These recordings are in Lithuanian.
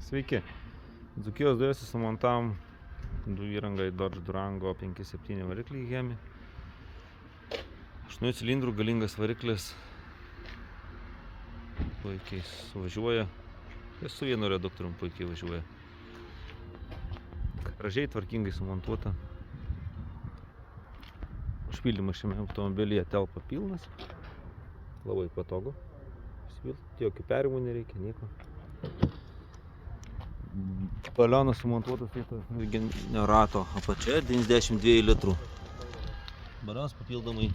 Sveiki. Dzūkijos dujose sumontavom dujų įrangą į Dodge Durango 5.7 variklį Hemi. 8 cilindrų galingas variklis. Puikiai suvažiuoja. Ir su vienu reduktorium puikiai važiuoja. Gražiai tvarkingai sumontuota. Užpildymas šiame automobilyje telpa pilnas. Labai patogu. Jokių perimų nereikia, nieko. Balionas sumontuotas generato apačioje 92 litrų. Balionas papildomai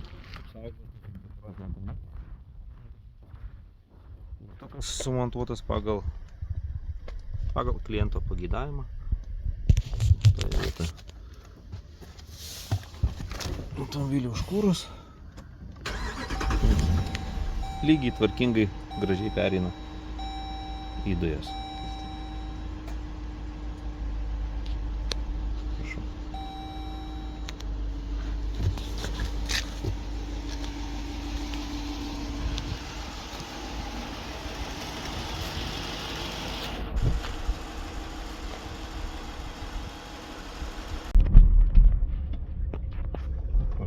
tokas sumontuotas pagal kliento pageidavimą. Toje vietoje automobilį užkūrus lygiai tvarkingai gražiai pereina į dujas. Prašau.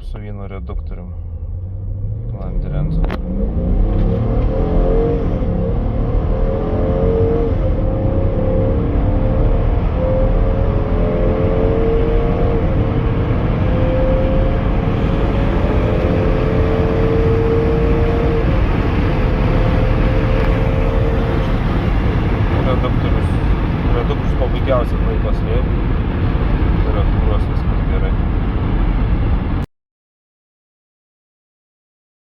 Su vienu reduktorium Landerenzo.